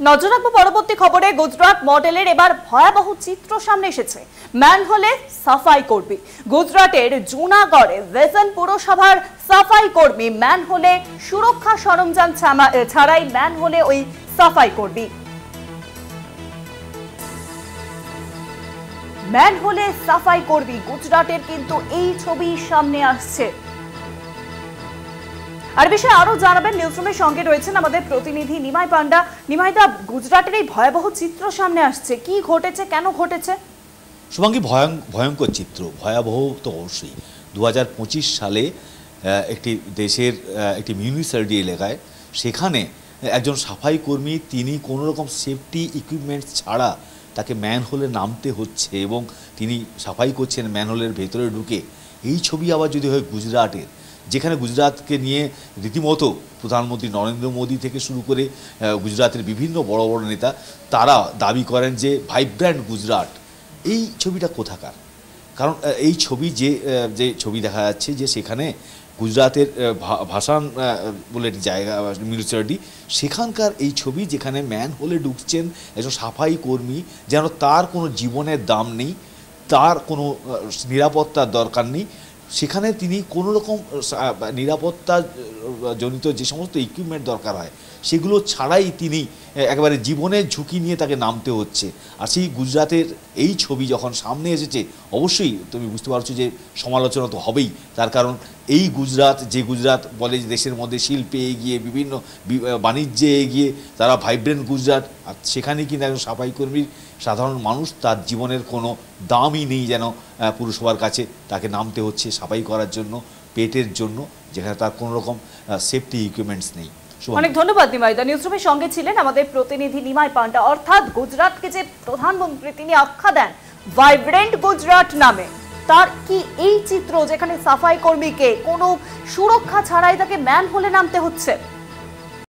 নজর রাখবো পরবর্তী খবরে। গুজরাট মডেলের এবার ভয়াবহ চিত্র সামনে এসেছে। ম্যানহোলে সাফাই কর্মী। গুজরাটের জুনাগড়ে ভেজন পুরসভার সাফাই কর্মী ম্যানহোলে সুরক্ষা সরঞ্জাম ছাড়াই ম্যানহোলে ওই সাফাই কর্মী। ম্যানহোলে সাফাই কর্মী গুজরাটের কিন্তু এই ছবি সামনে আসছে। আর বিষয়ে আরো জানাবেন নিউজরুমের সঙ্গে রয়েছেন আমাদের প্রতিনিধি নিমাই পান্ডা। নিমাইদা, গুজরাটের এই ভয়াবহ চিত্র সামনে আসছে, কি ঘটেছে, কেন ঘটেছে? শুভাঙ্গী, ভয়ঙ্কর চিত্র, ভয়াবহ তো অবশ্যই। 2025 সালে একটি দেশের একটি মিউনিসিপ্যালিটি এলাকায় সেখানে একজন সাফাই কর্মী, তিনি কোনো রকম সেফটি ইকুইপমেন্ট ছাড়া তাকে ম্যানহোলে নামতে হচ্ছে এবং তিনি সাফাই করছেন ম্যানহোলের ভেতরে ঢুকে। এই ছবি আবার যদি হয় গুজরাটের, যেখানে গুজরাটকে নিয়ে রীতিমতো প্রধানমন্ত্রী নরেন্দ্র মোদী থেকে শুরু করে গুজরাতের বিভিন্ন বড় বড় নেতা তারা দাবি করেন যে ভাইব্র্যান্ট গুজরাট। এই ছবিটা কোথাকার? কারণ এই ছবি যে ছবি দেখা যাচ্ছে যে সেখানে গুজরাতের ভাসান বলে একটি জায়গা, মিউনিসিপ্যালিটি, সেখানকার এই ছবি, যেখানে ম্যানহোলে ঢুকছেন একজন সাফাই কর্মী, যেন তার কোনো জীবনের দাম নেই, তার কোনো নিরাপত্তার দরকার নেই। সেখানে তিনি কোনো রকম নিরাপত্তা জনিত যে সমস্ত ইকুইপমেন্ট দরকার হয় সেগুলো ছাড়াই তিনি একেবারে জীবনের ঝুঁকি নিয়ে তাকে নামতে হচ্ছে। আর সেই গুজরাতের এই ছবি যখন সামনে এসেছে, অবশ্যই তুমি বুঝতে পারছো যে সমালোচনা তো হবেই। তার কারণ এই গুজরাট, যে গুজরাট বলে যে দেশের মধ্যে শিল্পে এগিয়ে, বিভিন্ন বাণিজ্যে এগিয়ে, তারা ভাইব্রেন্ট গুজরাট, আর সেখানে কিন্তু একজন সাফাই কর্মীর, সাধারণ মানুষ, তার জীবনের কোনো দামই নেই, যেন পুরসভার কাছে তাকে নামতে হচ্ছে সাফাই করার জন্য, পেটের জন্য, যেখানে তার কোনো রকম সেফটি ইকুইপমেন্টস নেই। অনেক ধন্যবাদ নিমাইদা। নিউজরুমের সঙ্গে ছিলেন আমাদের প্রতিনিধি নিমাই পান্ডা। অর্থাৎ গুজরাটকে যে প্রধানমন্ত্রী তিনি আখ্যা দেন ভাইব্রেন্ট গুজরাট নামে, তার কি এই চিত্র, যেখানে সাফাই কর্মীকে কোনো সুরক্ষা ছাড়াই তাকে ম্যানহোলে নামতে হচ্ছে।